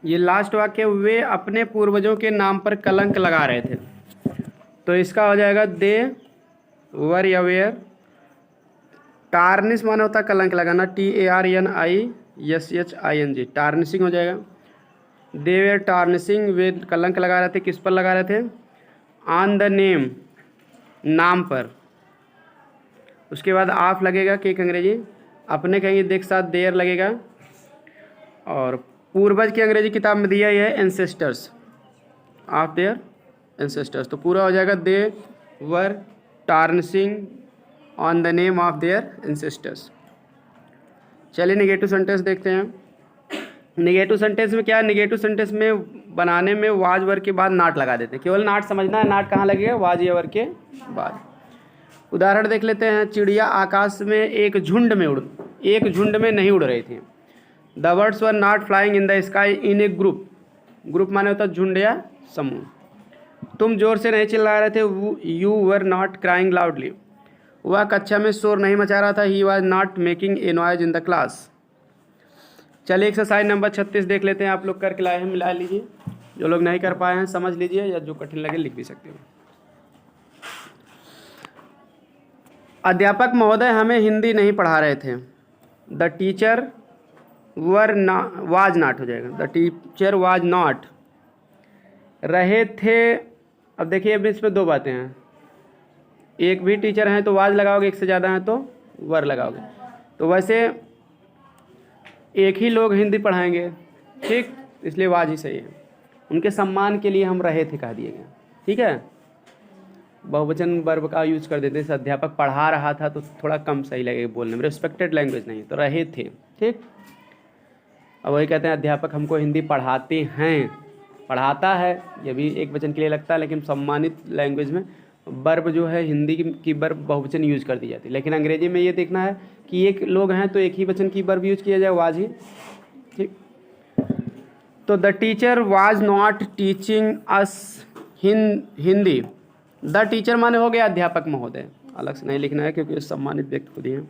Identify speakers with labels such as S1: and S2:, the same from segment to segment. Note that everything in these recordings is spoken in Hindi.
S1: ये लास्ट वाक्य, वे अपने पूर्वजों के नाम पर कलंक लगा रहे थे, तो इसका हो जाएगा दे वर अवेयर। टार्निश माना होता है कलंक लगाना, TARNISHING, टार्निशिंग हो जाएगा। दे वे टार्निशिंग, वे कलंक लगा रहे थे, किस पर लगा रहे थे? ऑन द नेम, नाम पर। उसके बाद ऑफ लगेगा, कि अंग्रेजी अपने कहेंगे, देख साथ देयर लगेगा। और पूर्वज की अंग्रेजी किताब में दिया है एंसेस्टर्स, ऑफ देयर एंसेस्टर्स, तो पूरा हो जाएगा they were tarnishing on the name of their ancestors. चलिए नेगेटिव सेंटेंस देखते हैं। नेगेटिव सेंटेंस में क्या है? नेगेटिव सेंटेंस में बनाने में वाज वर्ड के बाद नाट लगा देते हैं, केवल नाट समझना है, नाट कहाँ लगेगा? वाज या वर्ड के बाद। उदाहरण देख लेते हैं। चिड़िया आकाश में एक झुंड में नहीं उड़ रही थी। The birds were not flying in the sky in A group. Group माने होता है झुंड या समूह। तुम जोर से नहीं चिल्ला रहे थे, you were not crying loudly. वह कक्षा में शोर नहीं मचा रहा था, he was not making a noise in the class. चलिए एक्सरसाइज नंबर 36 देख लेते हैं। आप लोग करके लाए हैं, मिला लीजिए। जो लोग नहीं कर पाए हैं समझ लीजिए, या जो कठिन लगे लिख भी सकते हो। अध्यापक महोदय हमें हिंदी नहीं पढ़ा रहे थे। द टीचर वाज नॉट हो जाएगा, द टीचर वाज नॉट। रहे थे, अब देखिए अब इसमें दो बातें हैं, एक भी टीचर हैं तो वाज लगाओगे, एक से ज़्यादा हैं तो वर लगाओगे। तो वैसे एक ही लोग हिंदी पढ़ाएंगे, ठीक, इसलिए वाज ही सही है। उनके सम्मान के लिए हम रहे थे कह दिए गए, ठीक है। बहुवचन वर्ब का यूज कर देते हैं, जैसे अध्यापक पढ़ा रहा था तो थोड़ा कम सही लगेगा बोलने में, रिस्पेक्टेड लैंग्वेज नहीं, तो रहे थे, ठीक। अब वही कहते हैं अध्यापक हमको हिंदी पढ़ाते हैं, पढ़ाता है, ये भी एक वचन के लिए लगता है, लेकिन सम्मानित लैंग्वेज में वर्ब जो है हिंदी की वर्ब बहुवचन यूज कर दी जाती है। लेकिन अंग्रेजी में ये देखना है कि एक लोग हैं तो एक ही वचन की वर्ब यूज किया जाए, वाज ही, ठीक। तो the teacher was not teaching us Hindi. The teacher माने हो गया अध्यापक महोदय, अलग से नहीं लिखना है क्योंकि सम्मानित व्यक्ति खुद ही हैं।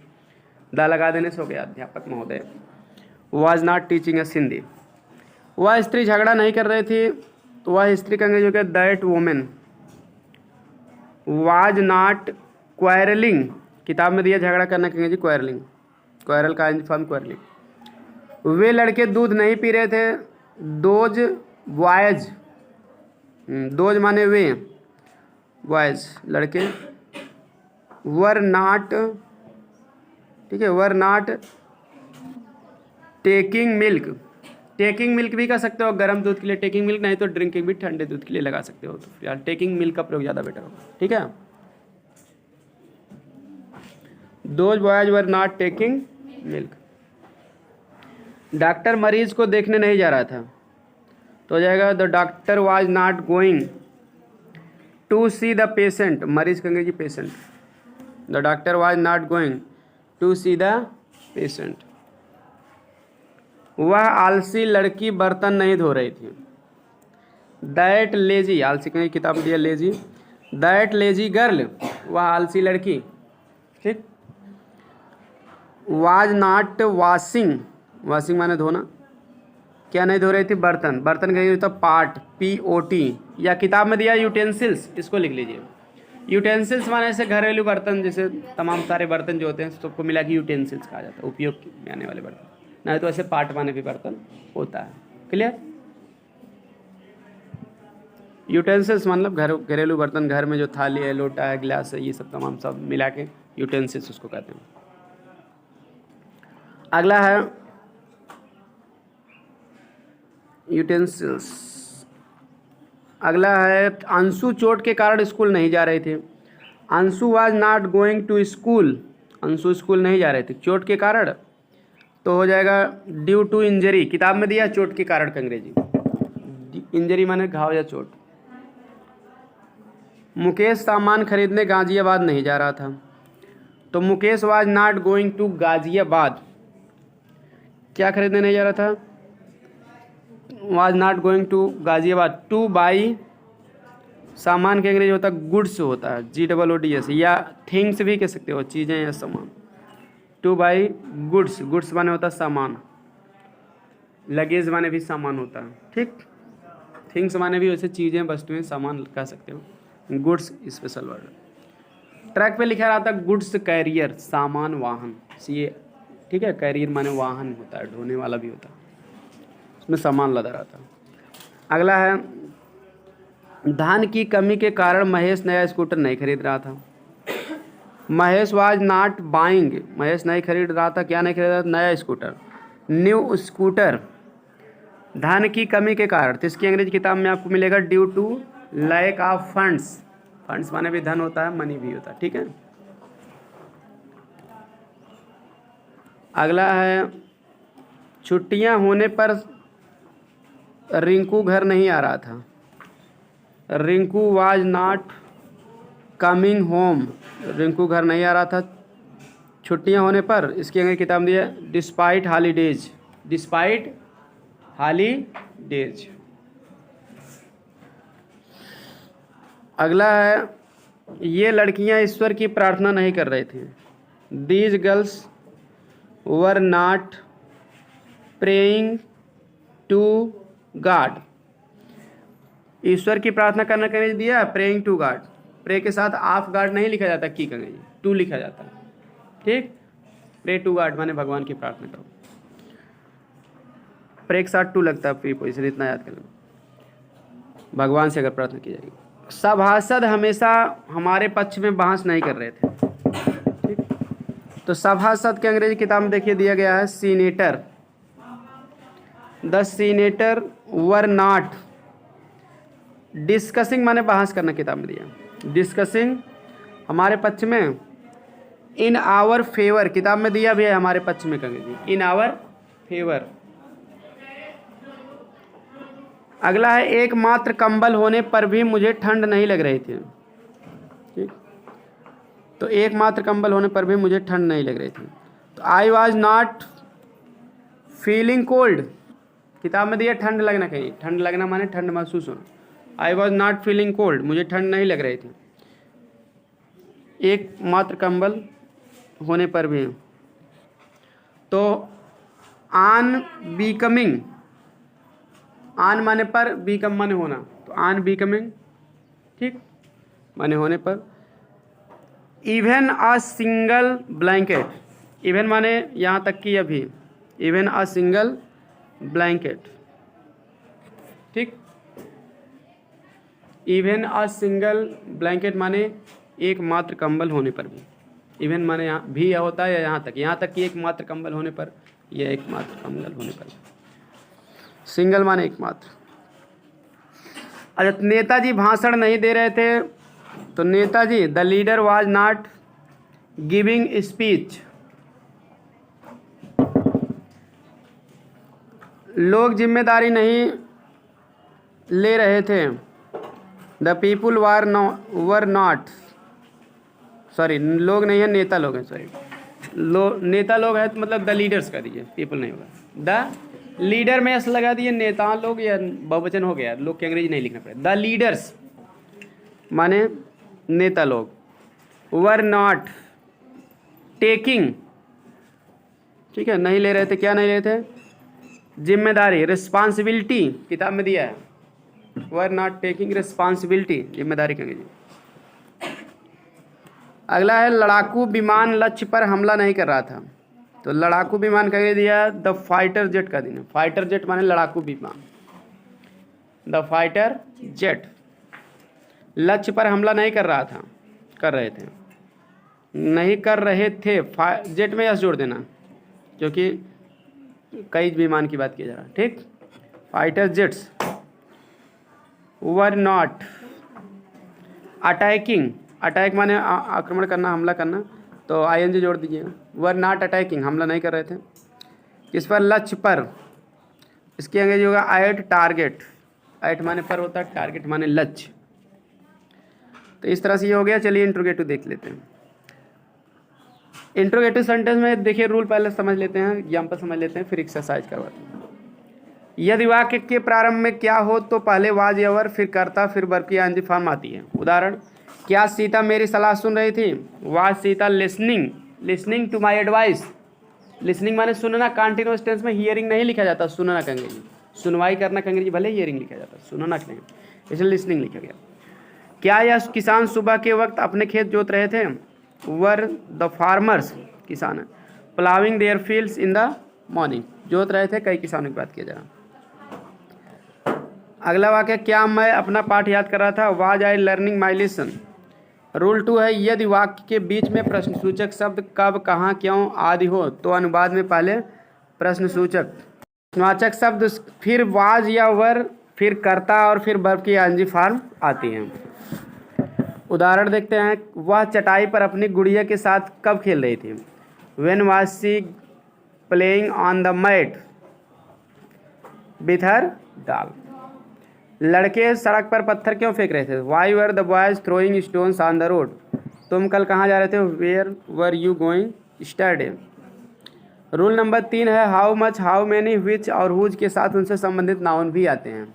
S1: द लगा देने से हो गया अध्यापक महोदय। Was not teaching us Hindi. वह स्त्री झगड़ा नहीं कर रही थी, तो वह स्त्री का अंग्रेजी हो गया that women was not quarrelling. किताब में दिया झगड़ा करने के अंग्रेजी क्वारलिंग, क्वारल का फॉर्म क्वारलिंग। वे लड़के दूध नहीं पी रहे थे, दोज बॉयज, दोज माने वे, बॉयज लड़के, वर नॉट, ठीक है, were not taking milk. Taking milk भी कर सकते हो गर्म दूध के लिए टेकिंग मिल्क, नहीं तो ड्रिंकिंग भी ठंडे दूध के लिए लगा सकते हो, तो यार टेकिंग मिल्क का प्रयोग ज़्यादा बेटर होगा, ठीक है। Those boys were not taking milk. Doctor मरीज को देखने नहीं जा रहा था, तो हो जाएगा the doctor was not going to see the patient. मरीज का अंग्रेजी patient. The doctor was not going to see the patient. वह आलसी लड़की बर्तन नहीं धो रही थी। दैट लेजी, आलसी की किताब दिया लेजी, दैट लेजी गर्ल, वह आलसी लड़की, ठीक। वाज नॉट वॉशिंग, वॉशिंग माने धोना, क्या नहीं धो रही थी? बर्तन। बर्तन कहीं होता पार्ट, POT, या किताब में दिया यूटेंसिल्स, इसको लिख लीजिए। यूटेंसिल्स माने से घरेलू बर्तन, जैसे तमाम सारे बर्तन जो होते हैं सबको मिला के यूटेंसिल्स कहा जाता है, उपयोग में आने वाले बर्तन, नहीं तो ऐसे पार्ट माने भी बर्तन होता है। क्लियर? यूटेंसिल्स मतलब घरेलू बर्तन, घर में जो थाली है, लोटा है, गिलास है, ये सब तमाम सब मिला के यूटेंसिल्स उसको कहते हैं। अगला है यूटेंसिल्स। अगला है अंशु चोट के कारण स्कूल नहीं जा रहे थे। Anshu was not going to school. Anshu school नहीं जा रहे थे चोट के कारण, तो हो जाएगा ड्यू टू इंजरी। किताब में दिया चोट के कारण का अंग्रेजी, इंजरी माने घाव या चोट। मुकेश सामान खरीदने गाजियाबाद नहीं जा रहा था, तो Mukesh was not going to Ghaziabad. क्या खरीदने नहीं जा रहा था? Was not going to Ghaziabad to buy. सामान के अंग्रेजी होता है गुड्स, होता है GOODS, या थिंग्स भी कह सकते हो, चीज़ें या सामान। टू बाई गुड्स, गुड्स माने होता है सामान। लगेज माने भी सामान होता है, ठीक। थिंग्स माने भी वैसे चीज़ें, वस्तुएं, सामान कह सकते हो। Goods special word. ट्रक पे लिखा रहता है गुड्स कैरियर, सामान वाहन, सी, ठीक है। कैरियर माने वाहन होता है, ढोने वाला भी होता है, उसमें सामान लदा रहता है। अगला है धन की कमी के कारण महेश नया स्कूटर नहीं खरीद रहा था। Mahesh was not buying, Mahesh नहीं खरीद रहा था, क्या नहीं खरीद रहा था? नया स्कूटर, न्यू स्कूटर। धन की कमी के कारण, तो इसकी अंग्रेजी किताब में आपको मिलेगा due to lack of funds. Funds माने भी धन होता है, मनी भी होता है, ठीक है। अगला है छुट्टियां होने पर रिंकू घर नहीं आ रहा था। Rinku was not coming home, Rinku घर नहीं आ रहा था छुट्टियां होने पर। इसकी अंग्रेजी किताब में दिया डिस्पाइट हॉलीडेज, डिस्पाइट हॉलीडेज। अगला है ये लड़कियां ईश्वर की प्रार्थना नहीं कर रहे थे। These girls were not praying to God. ईश्वर की प्रार्थना करने का अंग्रेजी दिया प्रेइंग टू गॉड। प्रे के साथ ऑफ गॉड नहीं लिखा जाता, की का अंग्रेजी टू लिखा जाता है, ठीक। प्रे टू गॉड माने भगवान की प्रार्थना करो। प्रे के साथ टू लगता है प्रीपोजिशन, इतना याद कर लो, भगवान से अगर प्रार्थना की जाएगी। सभासद हमेशा हमारे पक्ष में बहस नहीं कर रहे थे, ठीक। तो सभासद के अंग्रेजी किताब में देखिए दिया गया है senator. The senator were not discussing माने बहस करना, किताब में दिया डिस्कसिंग हमारे पक्ष में। इन आवर फेवर किताब में दिया भी है हमारे पक्ष में, कहेंगे इन आवर फेवर। अगला है एकमात्र कंबल होने पर भी मुझे ठंड नहीं लग रही थी, ठीक। तो एकमात्र कंबल होने पर भी मुझे ठंड नहीं लग रही थी। तो I was not feeling cold, किताब में दिया ठंड लगना, कहीं ठंड लगना माने ठंड महसूस होना। I was not feeling cold, मुझे ठंड नहीं लग रही थी एकमात्र कंबल होने पर भी। तो ऑन बिकमिंग, ऑन माने पर, बिकम माने होना, तो ऑन बिकमिंग, ठीक, माने होने पर। Even a single blanket, even माने यहाँ तक कि अभी, इवन अ सिंगल ब्लैंकेट, ठीक। इवन अ सिंगल ब्लैंकेट माने एकमात्र कंबल होने पर भी। इवन माने यहाँ भी होता है या यहाँ तक कि एकमात्र कंबल होने पर या एकमात्र कंबल होने पर। सिंगल माने एकमात्र। अच्छा, नेताजी भाषण नहीं दे रहे थे, तो Netaji the leader was not giving speech. लोग जिम्मेदारी नहीं ले रहे थे। The people were not, sorry लोग नहीं है, नेता लोग हैं, सॉरी नेता लोग है तो मतलब द लीडर्स कर दीजिए, पीपल नहीं होगा। द लीडर में एस लगा दिए, नेता लोग या बहुवचन हो गया, लोग की अंग्रेजी नहीं लिखना पड़ेगा। द लीडर्स माने नेता लोग, वर नॉट टेकिंग, ठीक है, नहीं ले रहे थे, क्या नहीं ले रहे थे? जिम्मेदारी, रिस्पॉन्सिबिलिटी, किताब में दिया है वर नॉट टेकिंग रिस्पॉन्सिबिलिटी, जिम्मेदारी कहेंगे जी। अगला है लड़ाकू विमान लक्ष्य पर हमला नहीं कर रहा था। तो लड़ाकू विमान कहेंगे दिया द फाइटर जेट का दिन है। फाइटर जेट माने लड़ाकू विमान, द फाइटर जेट लक्ष्य पर हमला नहीं कर रहा था, कर रहे थे, नहीं कर रहे थे, जेट में यस जोड़ देना क्योंकि कई विमान की बात की जा रहा है, ठीक। Fighter jets were not attacking, attack माने आक्रमण करना, हमला करना, तो आईएनजी जोड़ दीजिएगा। वर नॉट अटैकिंग, हमला नहीं कर रहे थे। किस पर? लक्ष्य पर। इसकी अंग्रेजी होगा एट टारगेट। एट माने पर होता है, टारगेट माने लक्ष्य। तो इस तरह से ये हो गया। चलिए इंट्रोगेटिव देख लेते हैं। इंट्रोगेटिव सेंटेंस में देखिए रूल पहले समझ लेते हैं, एग्जाम्पल समझ लेते हैं, फिर एक्सरसाइज करवाते हैं। यदि वाक्य के प्रारंभ में क्या हो तो पहले वाज या वर, फिर कर्ता, फिर वर्ब की आंशिक फॉर्म आती है। उदाहरण, क्या सीता मेरी सलाह सुन रही थी? Was Sita listening to my advice? Listening माने सुनना, कंटिन्यूअस टेंस में हियरिंग नहीं लिखा जाता, सुनना का अंग्रेजी, सुनवाई करना का अंग्रेजी भले हियरिंग लिखा जाता, सुनना नहीं, इसलिए लिसनिंग लिखा गया। क्या यह किसान सुबह के वक्त अपने खेत जोत रहे थे? वर द फार्मर्स, किसान है, ploughing there fields in the morning, जोत रहे थे, कई किसानों की बात किया जा रहा। अगला वाक्य, क्या मैं अपना पाठ याद कर रहा था? Was I learning my lesson. Rule 2 है, यदि वाक्य के बीच में प्रश्नसूचक शब्द कब, कहाँ, क्यों आदि हो तो अनुवाद में पहले प्रश्नसूचक प्रश्नवाचक शब्द, फिर वाज या वर, फिर कर्ता और फिर वर्ब की आईएनजी फॉर्म आती है। उदाहरण देखते हैं। वह चटाई पर अपनी गुड़िया के साथ कब खेल रही थी? When was she playing on the mat with her doll. लड़के सड़क पर पत्थर क्यों फेंक रहे थे? Why were the boys throwing stones on the road. तुम कल कहाँ जा रहे थे? Where were you going yesterday. Rule number 3 है, how much, how many, which और हुज के साथ उनसे संबंधित नाउन भी आते हैं।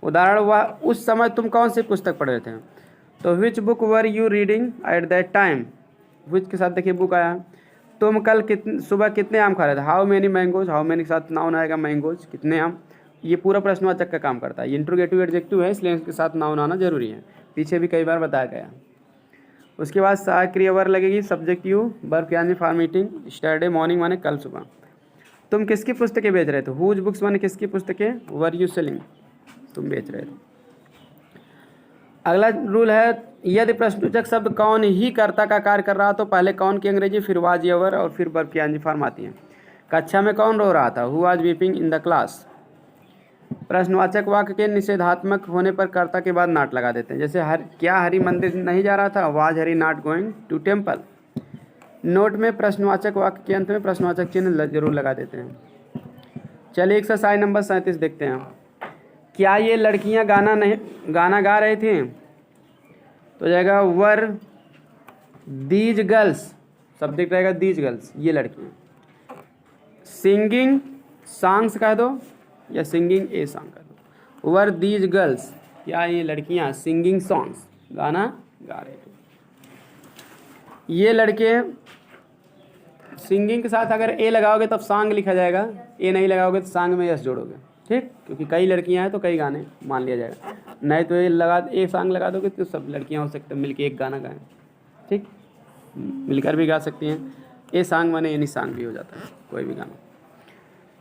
S1: उदाहरण, वह उस समय तुम कौन सी पुस्तक पढ़ रहे थे? तो which book were you reading at that time. Which के साथ देखिए बुक आया। तुम कल सुबह कितने आम खा रहे थे? How many mangoes, how many के साथ नाउन आएगा मैंगोज, कितने आम। ये पूरा प्रश्नवाचक का काम करता है, ये इंट्रोगेटिव एडजेक्टिव है, इसलिए इसके साथ नाउन आना जरूरी है, पीछे भी कई बार बताया गया। उसके बाद सहायक क्रिया वर्ब लगेगी, सब्जेक्ट यू, वर्ब के आने फॉर मीटिंग, स्टरडे मॉर्निंग माने कल सुबह। तुम किसकी पुस्तकें बेच रहे थे? हुज बुक्स माने किसकी पुस्तकें? वर यू सेलिंग, तुम बेच रहे थे। अगला रूल है, यदि प्रश्नसूचक शब्द कौन ही कर्ता का कार्य कर रहा तो पहले कौन की अंग्रेजी, फिर वाज या वर और फिर वर्ब की आईएनजी फॉर्म आती है। कक्षा में कौन रो रहा था? Who was weeping in the class. प्रश्नवाचक वाक्य के निषेधात्मक होने पर कर्ता के बाद नाट लगा देते हैं, जैसे क्या हरि मंदिर नहीं जा रहा था? Was Hari not going to temple. Note में प्रश्नवाचक वाक्य के अंत में प्रश्नवाचक चिन्ह जरूर लगा देते हैं। चलिए एक्सरसाइज नंबर 37 देखते हैं। क्या ये लड़कियां गाना गा रही थी? तो जाएगा वर दीज गर्ल्स, सब्जेक्ट रहेगा दीज गर्ल्स, ये लड़कियां। सिंगिंग सॉन्ग्स कह दो या सिंगिंग ए सॉन्ग कह दो। वर दीज गर्ल्स, क्या ये लड़कियां सिंगिंग सॉन्ग्स, गाना गा रहे थे। ये लड़के, सिंगिंग के साथ अगर ए लगाओगे तब सॉन्ग लिखा जाएगा, ए नहीं लगाओगे तो सॉन्ग में यस जोड़ोगे, ठीक, क्योंकि कई लड़कियां हैं तो कई गाने मान लिया जाएगा। नहीं तो ए सॉन्ग लगा दोगे तो सब लड़कियां हो सकते हैं मिलके एक गाना गाएं, ठीक, मिलकर भी गा सकती हैं। ए सॉन्ग माने एनी सॉन्ग भी हो जाता है, कोई भी गाना।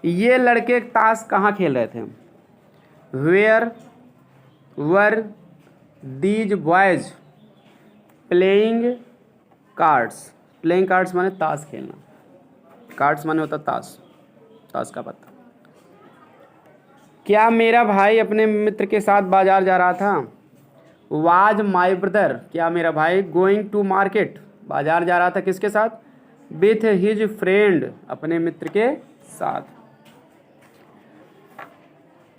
S1: ये लड़के ताश कहाँ खेल रहे थे? Where were these boys playing cards. Playing cards माने ताश खेलना, कार्ड्स माने होता ताश, ताश का पत्ता। क्या मेरा भाई अपने मित्र के साथ बाजार जा रहा था? वाज माई ब्रदर, क्या मेरा भाई गोइंग टू मार्केट, बाजार जा रहा था किसके साथ? विथ हिज फ्रेंड, अपने मित्र के साथ।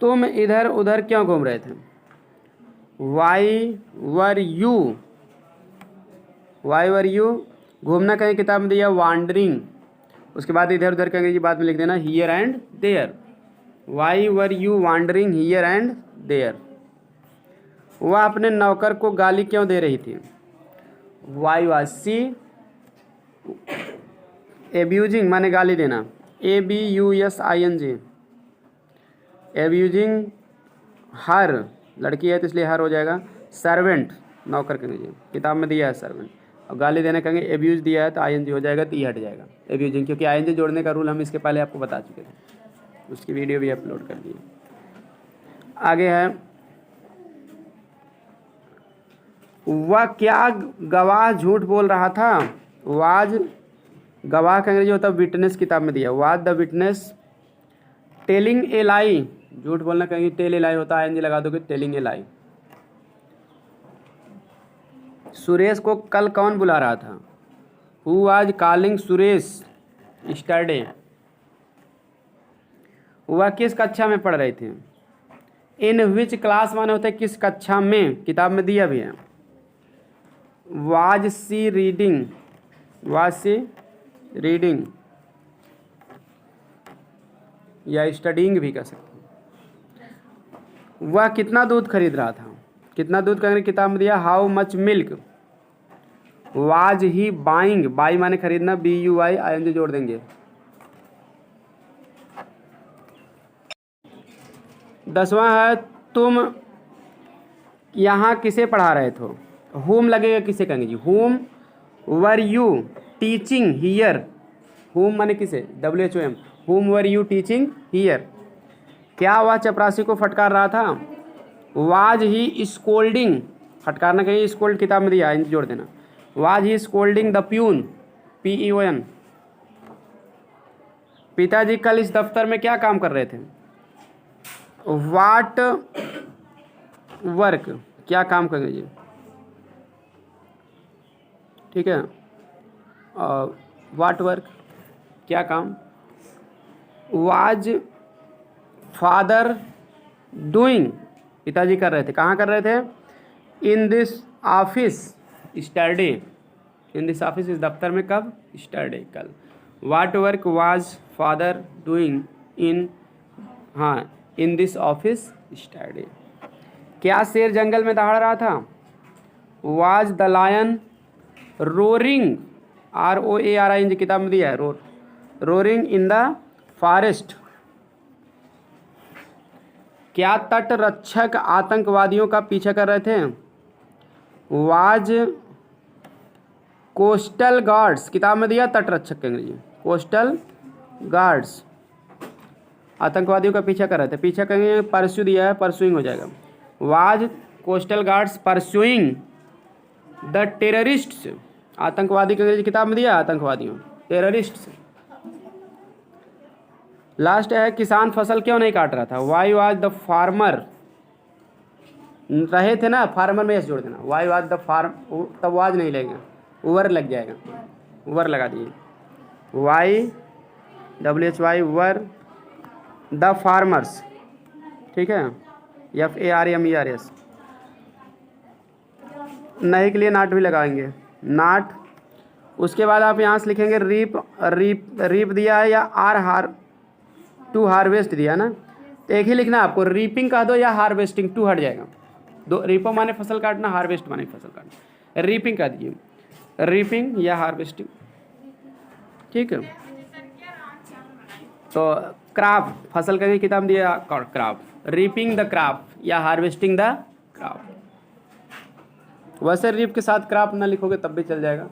S1: तुम इधर उधर क्यों घूम रहे थे? वाई वर यू, घूमना कहीं किताब में दिया वांडरिंग, उसके बाद इधर उधर का अंग्रेजी बाद में लिख देना here and there. Why were you wandering here and there. वह अपने नौकर को गाली क्यों दे रही थी? वाई वाज सी एब्यूजिंग माने गाली देना, ABUSING, एब्यूजिंग हर, लड़की है तो इसलिए हर हो जाएगा। सर्वेंट, नौकर के अंग्रेजी किताब में दिया है सर्वेंट, और गाली देने कहेंगे एब्यूज दिया है तो ING हो जाएगा, तो ये हट जाएगा एब्यूजिंग, क्योंकि ING जोड़ने का रूल हम इसके पहले आपको बता चुके थे, उसकी वीडियो भी अपलोड कर दी। आगे है, वह क्या गवाह झूठ बोल रहा था? वाज, गवाह का अंग्रेजी होता है विटनेस, किताब में दिया। Was the witness telling a lie, झूठ बोलना कहेंगे टेल ए लाई होता है, ING लगा दोगे टेलिंग ए लाई। सुरेश को कल कौन बुला रहा था? Who was calling Suresh yesterday. वह किस कक्षा में पढ़ रहे थे? इन विच क्लास माने होते हैं किस कक्षा में, किताब में दिया भी है। Was she reading, was she reading या स्टडीइंग भी कर सकते हैं। वह कितना दूध खरीद रहा था? कितना दूध का किताब में दिया how much milk. Was he buying, by माने खरीदना, BUY ING जोड़ देंगे, 10वां है तुम यहाँ किसे पढ़ा रहे थे। होम लगेगा किसे कहेंगे जी, whom were you teaching here. Whom माने किसे, WHOM, whom were you teaching here. क्या वह चपरासी को फटकार रहा था। वाज ही स्कोल्डिंग, फटकारना कहीं स्कोल्ड किताब में दिया है, जोड़ देना। Was he scolding the peon, PEON। पिताजी कल इस दफ्तर में क्या काम कर रहे थे। वाट वर्क, क्या काम करेंगे जी, ठीक है। वाट वर्क, क्या काम। वाज फादर डूइंग, पिताजी कर रहे थे, कहाँ कर रहे थे। In this office yesterday, in this office इस दफ्तर में कब, स्टरडे, कल। What work was father doing in, हाँ, इन दिस ऑफिस स्टरडे। क्या शेर जंगल में दहाड़ रहा था। Was the lion roaring, ROARING किताब में दिया है, रोरिंग इन द फॉरेस्ट। क्या तट रक्षक आतंकवादियों का पीछा कर रहे थे। वाज कोस्टल गार्ड्स, किताब में दिया तट रक्षक के अंग्रेजी, कोस्टल गार्ड्स आतंकवादियों का पीछा कर रहे थे। पीछा करेंगे, परस्यू दिया है, परसुइंग हो जाएगा। Was coastal guards pursuing the terrorists, आतंकवादी की अंग्रेजी किताब में दिया आतंकवादियों, टेररिस्ट्स। लास्ट है, किसान फसल क्यों नहीं काट रहा था। वाई वाज द फार्मर, रहे थे ना, फार्मर में यस जोड़ देना। वाई वाज द फार्म, तब वाज नहीं लगेगा, वर लग जाएगा, वर लगा दिए। Why WHY were the farmers, ठीक है, FARMERS। नहीं के लिए नाट भी लगाएंगे, नाट। उसके बाद आप यहाँ से लिखेंगे रीप, रीप दिया है या टू हार्वेस्ट दिया ना, तो एक ही लिखना आपको, रीपिंग कह दो या हार्वेस्टिंग, टू हट जाएगा। दो, रीपो माने फसल काटना, हार्वेस्ट माने फसल काटना। रीपिंग कह दीजिए, रीपिंग या हार्वेस्टिंग, ठीक है। तो क्रॉप, फसल का भी किताब दिया क्रॉप, रीपिंग द क्रॉप या हार्वेस्टिंग द क्रॉप। वैसे रीप के साथ क्रॉप ना लिखोगे तब भी चल जाएगा,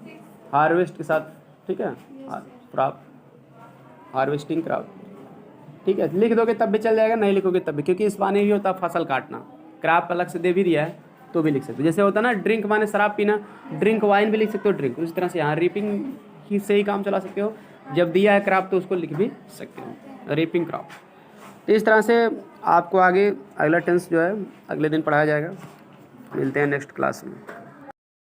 S1: हार्वेस्ट के साथ, ठीक है, क्रॉप, हार्वेस्टिंग क्रॉप, ठीक है, लिख दोगे तब भी चल जाएगा, नहीं लिखोगे तब भी, क्योंकि इस माने भी होता है फसल काटना। क्रॉप अलग से दे भी दिया है तो भी लिख सकते हो। जैसे होता है ना ड्रिंक माने शराब पीना, ड्रिंक वाइन भी लिख सकते हो, ड्रिंक। उसी तरह से यहाँ रीपिंग ही से ही काम चला सकते हो, जब दिया है क्रॉप तो उसको लिख भी सकते हो, रीपिंग क्रॉप। तो इस तरह से आपको आगे अगला टेंस जो है अगले दिन पढ़ाया जाएगा। मिलते हैं नेक्स्ट क्लास में।